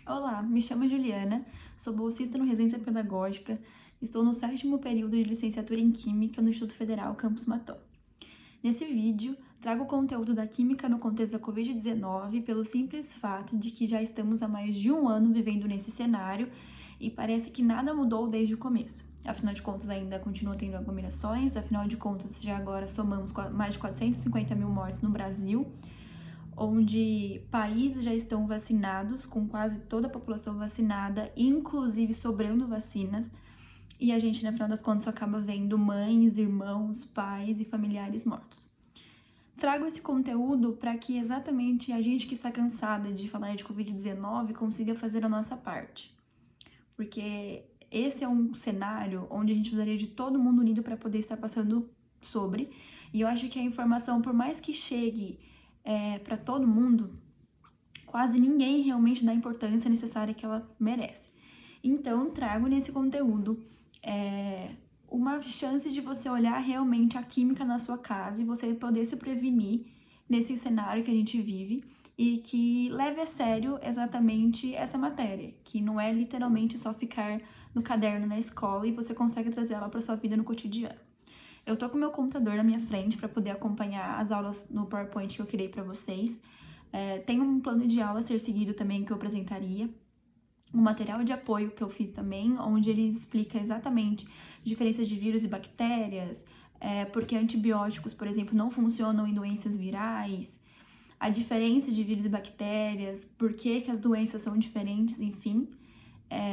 Olá, me chamo Juliana, sou bolsista no Residência Pedagógica, estou no 7º período de licenciatura em Química no Instituto Federal Campus Matão. Nesse vídeo, trago o conteúdo da Química no contexto da Covid-19 pelo simples fato de que já estamos há mais de um ano vivendo nesse cenário e parece que nada mudou desde o começo. Afinal de contas, ainda continua tendo aglomerações, afinal de contas, já agora somamos mais de 450 mil mortes no Brasil, onde países já estão vacinados, com quase toda a população vacinada, inclusive sobrando vacinas, e a gente, no final das contas, acaba vendo mães, irmãos, pais e familiares mortos. Trago esse conteúdo para que exatamente a gente que está cansada de falar de Covid-19 consiga fazer a nossa parte, porque esse é um cenário onde a gente precisaria de todo mundo unido para poder estar passando sobre, e eu acho que a informação, por mais que chegue para todo mundo, quase ninguém realmente dá a importância necessária que ela merece. Então, trago nesse conteúdo uma chance de você olhar realmente a química na sua casa e você poder se prevenir nesse cenário que a gente vive e que leve a sério exatamente essa matéria, que não é literalmente só ficar no caderno na escola e você consegue trazer ela para sua vida no cotidiano. Eu tô com o meu computador na minha frente para poder acompanhar as aulas no PowerPoint que eu criei para vocês. Tem um plano de aula a ser seguido também que eu apresentaria. Um material de apoio que eu fiz também, onde ele explica exatamente diferenças de vírus e bactérias, porque antibióticos, por exemplo, não funcionam em doenças virais, a diferença de vírus e bactérias, por que as doenças são diferentes, enfim.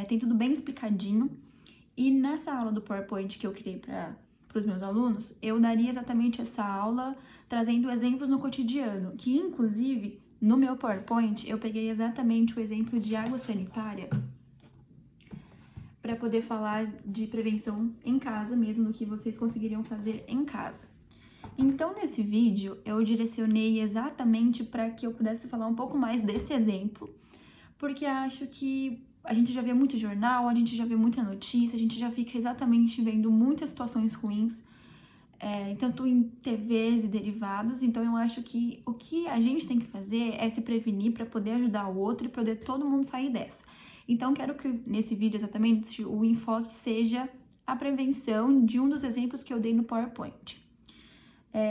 Tem tudo bem explicadinho. E nessa aula do PowerPoint que eu criei para os meus alunos, eu daria exatamente essa aula trazendo exemplos no cotidiano, que inclusive no meu PowerPoint eu peguei exatamente o exemplo de água sanitária para poder falar de prevenção em casa mesmo, do que vocês conseguiriam fazer em casa. Então, nesse vídeo, eu direcionei exatamente para que eu pudesse falar um pouco mais desse exemplo, porque acho que a gente já vê muito jornal, a gente já vê muita notícia, a gente já fica exatamente vendo muitas situações ruins, tanto em TVs e derivados. Então eu acho que o que a gente tem que fazer é se prevenir para poder ajudar o outro e poder todo mundo sair dessa. Então quero que nesse vídeo exatamente o enfoque seja a prevenção de um dos exemplos que eu dei no PowerPoint.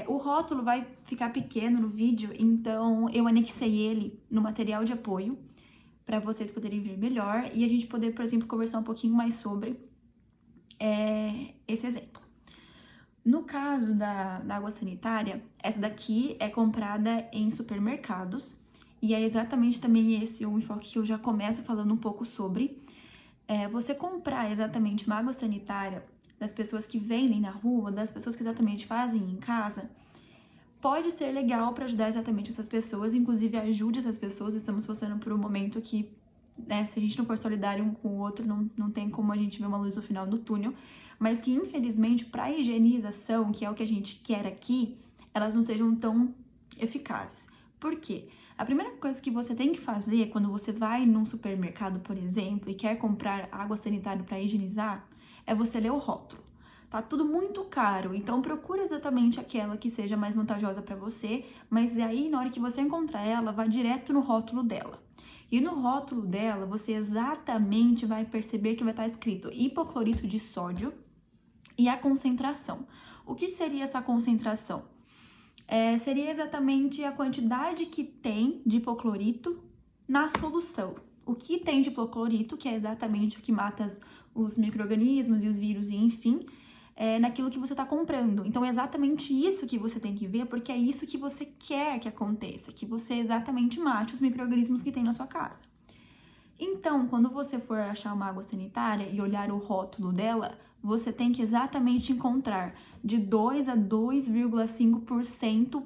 O rótulo vai ficar pequeno no vídeo, então eu anexei ele no material de apoio, para vocês poderem ver melhor e a gente poder, por exemplo, conversar um pouquinho mais sobre esse exemplo. No caso da água sanitária, essa daqui é comprada em supermercados e é exatamente também esse o enfoque que eu já começo falando um pouco sobre. Você comprar exatamente uma água sanitária das pessoas que vendem na rua, das pessoas que exatamente fazem em casa, pode ser legal para ajudar exatamente essas pessoas, inclusive ajude essas pessoas. Estamos passando por um momento que, se a gente não for solidário um com o outro, não tem como a gente ver uma luz no final do túnel, mas que infelizmente para a higienização, que é o que a gente quer aqui, elas não sejam tão eficazes. Por quê? A primeira coisa que você tem que fazer quando você vai num supermercado, por exemplo, e quer comprar água sanitária para higienizar, é você ler o rótulo. Tá tudo muito caro, então procura exatamente aquela que seja mais vantajosa para você, mas aí na hora que você encontrar ela, vá direto no rótulo dela. E no rótulo dela, você exatamente vai perceber que vai estar escrito hipoclorito de sódio e a concentração. O que seria essa concentração? Seria exatamente a quantidade que tem de hipoclorito na solução. O que tem de hipoclorito, que é exatamente o que mata os micro-organismos e os vírus e enfim, naquilo que você está comprando. Então é exatamente isso que você tem que ver, porque é isso que você quer que aconteça, que você exatamente mate os micro-organismos que tem na sua casa. Então, quando você for achar uma água sanitária e olhar o rótulo dela, você tem que exatamente encontrar de 2 a 2,5%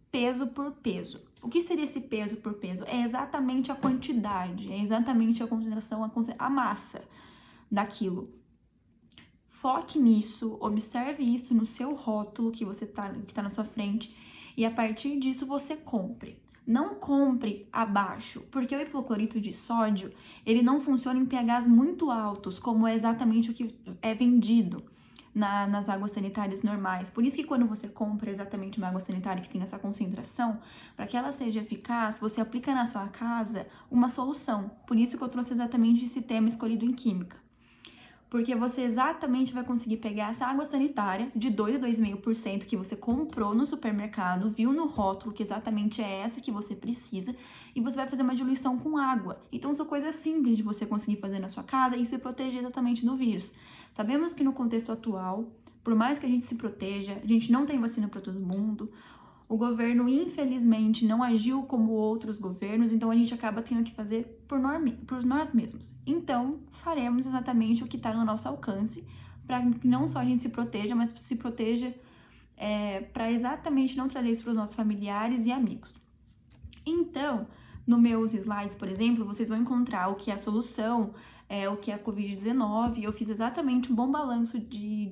peso por peso. O que seria esse peso por peso? É exatamente a quantidade, é exatamente a concentração, a massa daquilo. Foque nisso, observe isso no seu rótulo que tá na sua frente e a partir disso você compre. Não compre abaixo, porque o hipoclorito de sódio, ele não funciona em pHs muito altos, como é exatamente o que é vendido. nas águas sanitárias normais. Por isso que quando você compra exatamente uma água sanitária que tem essa concentração, para que ela seja eficaz, você aplica na sua casa uma solução. Por isso que eu trouxe exatamente esse tema escolhido em química. Porque você exatamente vai conseguir pegar essa água sanitária de 2 a 2,5% que você comprou no supermercado, viu no rótulo que exatamente é essa que você precisa, e você vai fazer uma diluição com água. Então são coisas simples de você conseguir fazer na sua casa e se proteger exatamente do vírus. Sabemos que no contexto atual, por mais que a gente se proteja, a gente não tem vacina para todo mundo. O governo, infelizmente, não agiu como outros governos, então a gente acaba tendo que fazer por nós mesmos. Então, faremos exatamente o que está no nosso alcance, para que não só a gente se proteja, mas se proteja para exatamente não trazer isso para os nossos familiares e amigos. Então, nos meus slides, por exemplo, vocês vão encontrar o que é a solução, o que é a Covid-19. Eu fiz exatamente um bom balanço de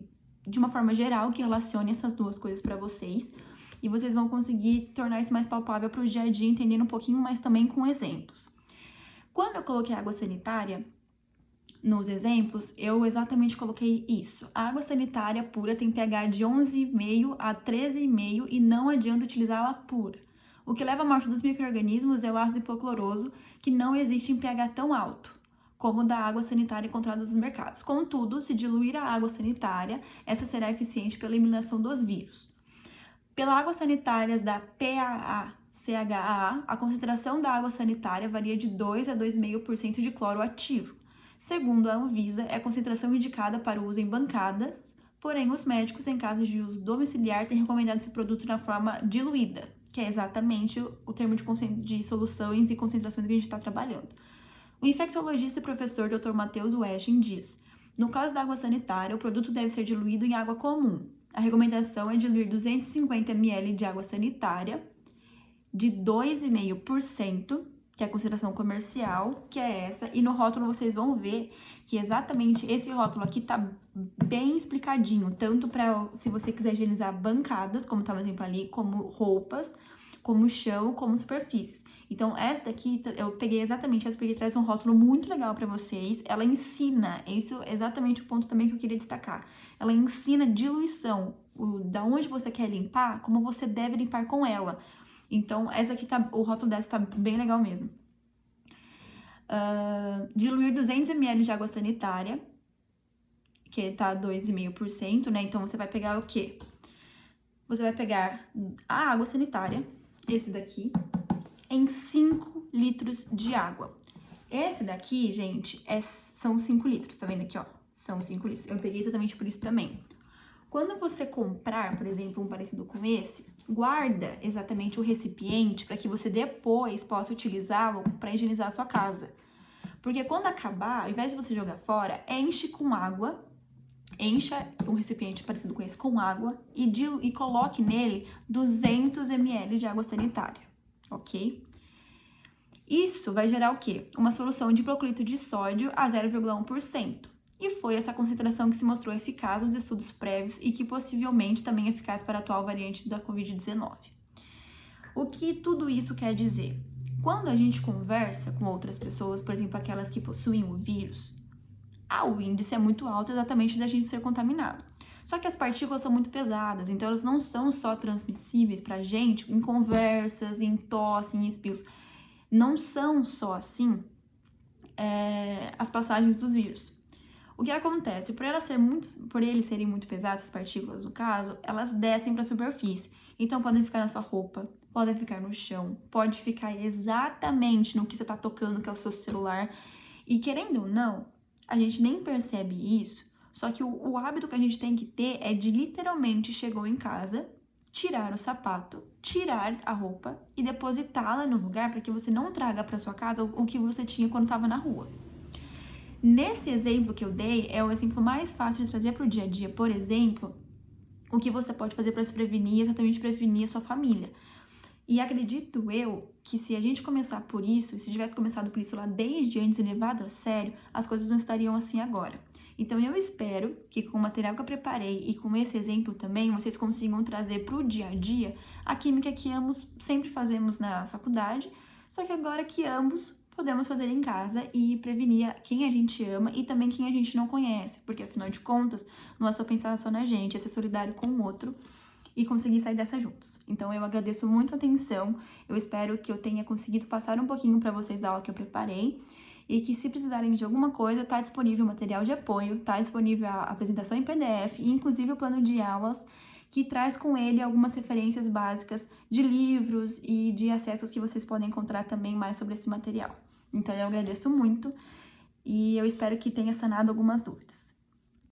uma forma geral que relacione essas duas coisas para vocês. E vocês vão conseguir tornar isso mais palpável para o dia a dia, entendendo um pouquinho mais também com exemplos. Quando eu coloquei água sanitária nos exemplos, eu exatamente coloquei isso. A água sanitária pura tem pH de 11,5 a 13,5 e não adianta utilizá-la pura. O que leva à morte dos micro-organismos é o ácido hipocloroso, que não existe em pH tão alto como o da água sanitária encontrada nos mercados. Contudo, se diluir a água sanitária, essa será eficiente pela eliminação dos vírus. Pela água sanitária da PAA-CHAA, a concentração da água sanitária varia de 2 a 2,5% de cloro ativo. Segundo a Anvisa, é a concentração indicada para o uso em bancadas, porém os médicos, em casos de uso domiciliar, têm recomendado esse produto na forma diluída, que é exatamente o termo de soluções e concentrações que a gente está trabalhando. O infectologista e professor Dr. Matheus Wesching diz: no caso da água sanitária, o produto deve ser diluído em água comum. A recomendação é diluir 250 ml de água sanitária de 2,5%, que é a concentração comercial, que é essa, e no rótulo vocês vão ver que exatamente esse rótulo aqui tá bem explicadinho, tanto para se você quiser higienizar bancadas, como tá o exemplo ali, como roupas, como chão, como superfícies. Então, essa daqui, eu peguei exatamente essa porque traz um rótulo muito legal para vocês. Ela ensina, isso é exatamente o ponto também que eu queria destacar. Ela ensina diluição, da onde você quer limpar, como você deve limpar com ela. Então, essa aqui tá, o rótulo dessa tá bem legal mesmo. Diluir 200 ml de água sanitária, que tá 2,5%, né? Então, você vai pegar o quê? Você vai pegar a água sanitária, esse daqui, em 5 litros de água. Esse daqui, gente, são 5 litros, tá vendo aqui, ó? São 5 litros. Eu peguei exatamente por isso também. Quando você comprar, por exemplo, um parecido com esse, guarda exatamente o recipiente para que você depois possa utilizá-lo para higienizar a sua casa. Porque quando acabar, ao invés de você jogar fora, enche com água, encha um recipiente parecido com esse com água e coloque nele 200 ml de água sanitária, ok? Isso vai gerar o quê? Uma solução de hipoclorito de sódio a 0,1%. E foi essa concentração que se mostrou eficaz nos estudos prévios e que possivelmente também é eficaz para a atual variante da Covid-19. O que tudo isso quer dizer? Quando a gente conversa com outras pessoas, por exemplo, aquelas que possuem o vírus, o índice é muito alto exatamente da gente ser contaminado. Só que as partículas são muito pesadas, então elas não são só transmissíveis para a gente em conversas, em tosse, em espirros. Não são só assim as passagens dos vírus. O que acontece? Por eles serem muito pesados, as partículas no caso, elas descem para a superfície. Então podem ficar na sua roupa, podem ficar no chão, pode ficar exatamente no que você está tocando, que é o seu celular. E querendo ou não, a gente nem percebe isso, só que o hábito que a gente tem que ter é de literalmente chegou em casa, tirar o sapato, tirar a roupa e depositá-la no lugar para que você não traga para sua casa o que você tinha quando estava na rua. Nesse exemplo que eu dei, é o exemplo mais fácil de trazer para o dia a dia. Por exemplo, o que você pode fazer para se prevenir, exatamente prevenir a sua família. E acredito eu que se a gente começar por isso, se tivesse começado por isso lá desde antes e levado a sério, as coisas não estariam assim agora. Então eu espero que com o material que eu preparei e com esse exemplo também, vocês consigam trazer para o dia a dia a química que ambos sempre fazemos na faculdade, só que agora que ambos podemos fazer em casa e prevenir quem a gente ama e também quem a gente não conhece, porque afinal de contas, não é só pensar só na gente, é ser solidário com o outro e conseguir sair dessa juntos. Então eu agradeço muito a atenção, eu espero que eu tenha conseguido passar um pouquinho para vocês da aula que eu preparei e que se precisarem de alguma coisa, tá disponível o material de apoio, tá disponível a apresentação em PDF e inclusive o plano de aulas que traz com ele algumas referências básicas de livros e de acessos que vocês podem encontrar também mais sobre esse material. Então eu agradeço muito e eu espero que tenha sanado algumas dúvidas.